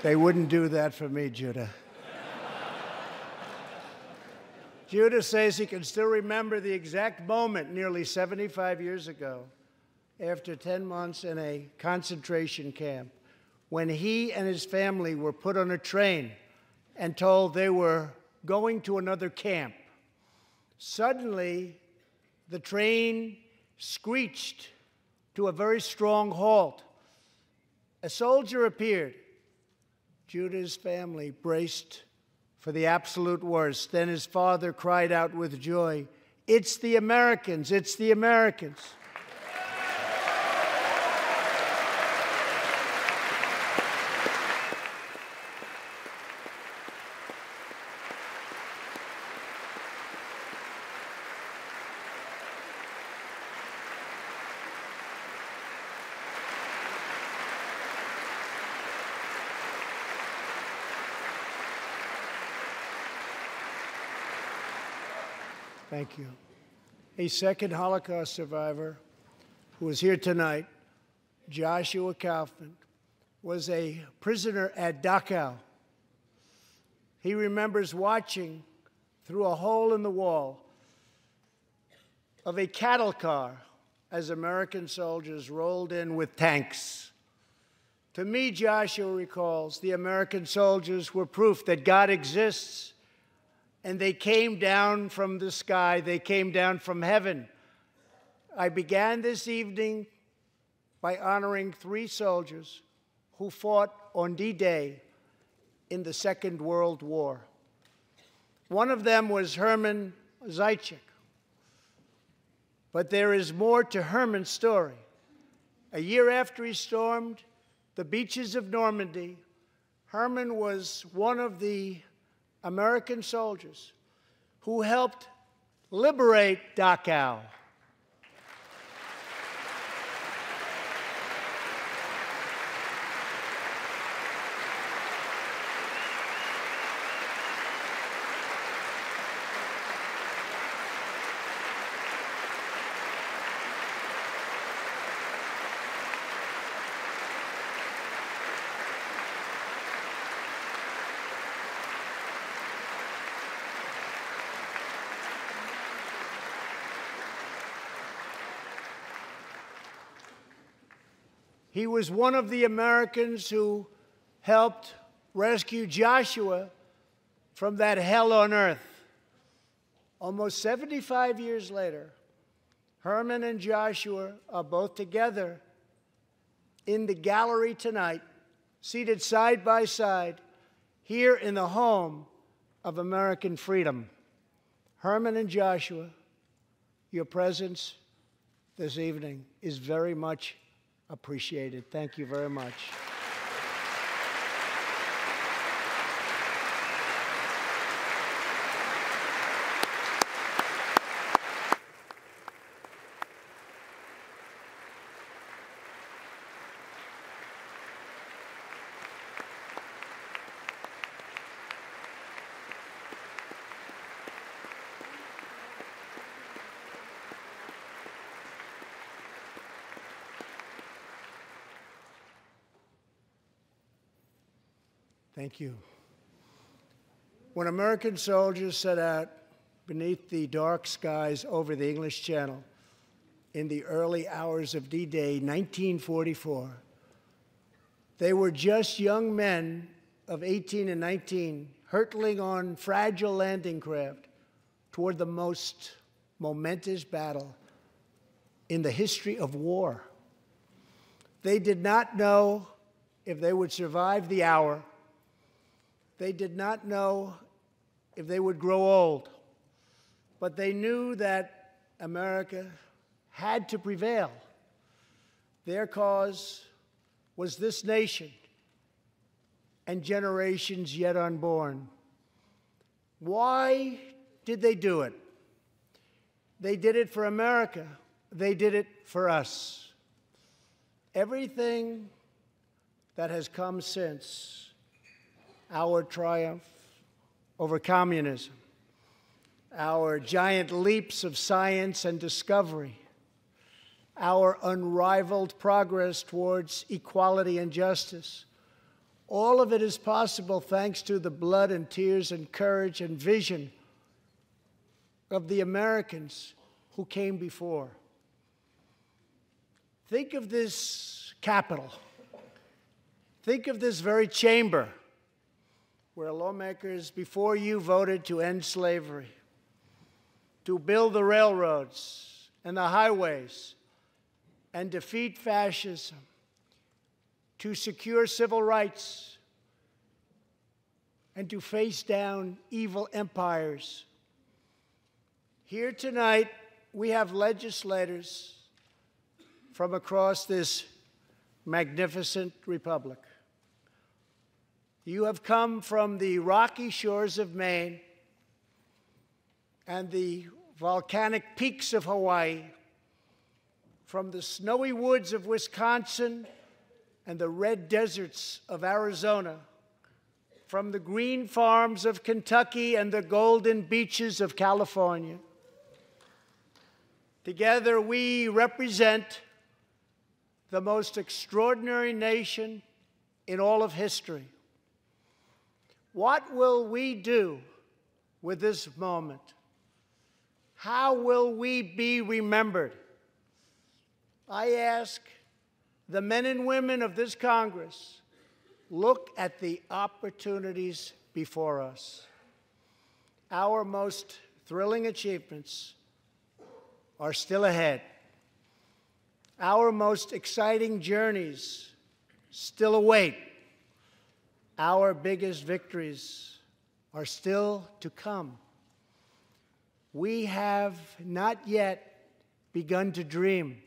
S1: They wouldn't do that for me, Judah. Judah says he can still remember the exact moment nearly 75 years ago, after 10 months in a concentration camp, when he and his family were put on a train and told they were going to another camp. Suddenly, the train screeched to a very strong halt. A soldier appeared. Judah's family braced for the absolute worst. Then his father cried out with joy, "It's the Americans! It's the Americans!" Thank you. A second Holocaust survivor who is here tonight, Joshua Kaufman, was a prisoner at Dachau. He remembers watching through a hole in the wall of a cattle car as American soldiers rolled in with tanks. To me, Joshua recalls, the American soldiers were proof that God exists. And they came down from the sky. They came down from heaven. I began this evening by honoring 3 soldiers who fought on D-Day in the Second World War. One of them was Herman Zaitchik. But there is more to Herman's story. A year after he stormed the beaches of Normandy, Herman was one of the American soldiers who helped liberate Dachau. He was one of the Americans who helped rescue Joshua from that hell on earth. Almost 75 years later, Herman and Joshua are both together in the gallery tonight, seated side by side, here in the home of American freedom. Herman and Joshua, your presence this evening is very much appreciated. Thank you very much. Thank you. When American soldiers set out beneath the dark skies over the English Channel in the early hours of D-Day 1944, they were just young men of 18 and 19 hurtling on fragile landing craft toward the most momentous battle in the history of war. They did not know if they would survive the hour. They did not know if they would grow old, but they knew that America had to prevail. Their cause was this nation and generations yet unborn. Why did they do it? They did it for America. They did it for us. Everything that has come since our triumph over communism, our giant leaps of science and discovery, our unrivaled progress towards equality and justice, all of it is possible thanks to the blood and tears and courage and vision of the Americans who came before. Think of this Capitol. Think of this very chamber where lawmakers before you voted to end slavery, to build the railroads and the highways, and defeat fascism, to secure civil rights, and to face down evil empires. Here tonight, we have legislators from across this magnificent republic. You have come from the rocky shores of Maine and the volcanic peaks of Hawaii, from the snowy woods of Wisconsin and the red deserts of Arizona, from the green farms of Kentucky and the golden beaches of California. Together, we represent the most extraordinary nation in all of history. What will we do with this moment? How will we be remembered? I ask the men and women of this Congress, look at the opportunities before us. Our most thrilling achievements are still ahead. Our most exciting journeys still await. Our biggest victories are still to come. We have not yet begun to dream.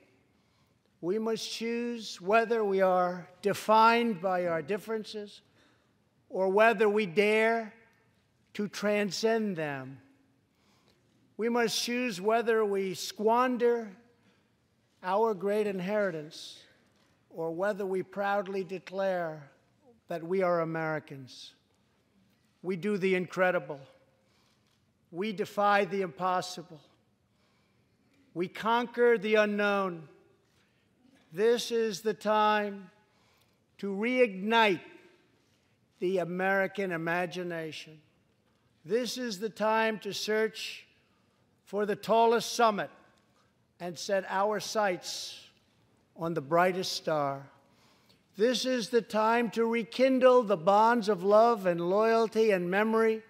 S1: We must choose whether we are defined by our differences or whether we dare to transcend them. We must choose whether we squander our great inheritance or whether we proudly declare that we are Americans. We do the incredible. We defy the impossible. We conquer the unknown. This is the time to reignite the American imagination. This is the time to search for the tallest summit and set our sights on the brightest star. This is the time to rekindle the bonds of love and loyalty and memory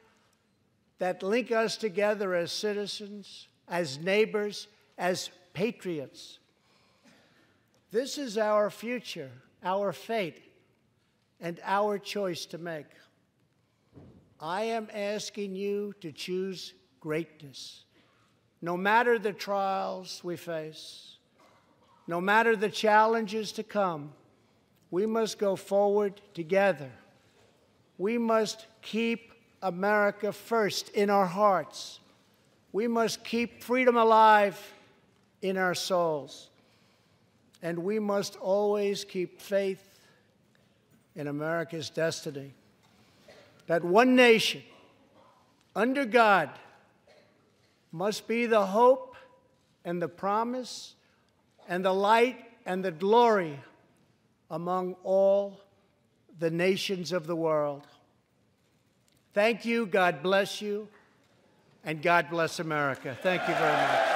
S1: that link us together as citizens, as neighbors, as patriots. This is our future, our fate, and our choice to make. I am asking you to choose greatness. No matter the trials we face, no matter the challenges to come, we must go forward together. We must keep America first in our hearts. We must keep freedom alive in our souls. And we must always keep faith in America's destiny. That one nation, under God, must be the hope and the promise and the light and the glory among all the nations of the world. Thank you, God bless you, and God bless America. Thank you very much.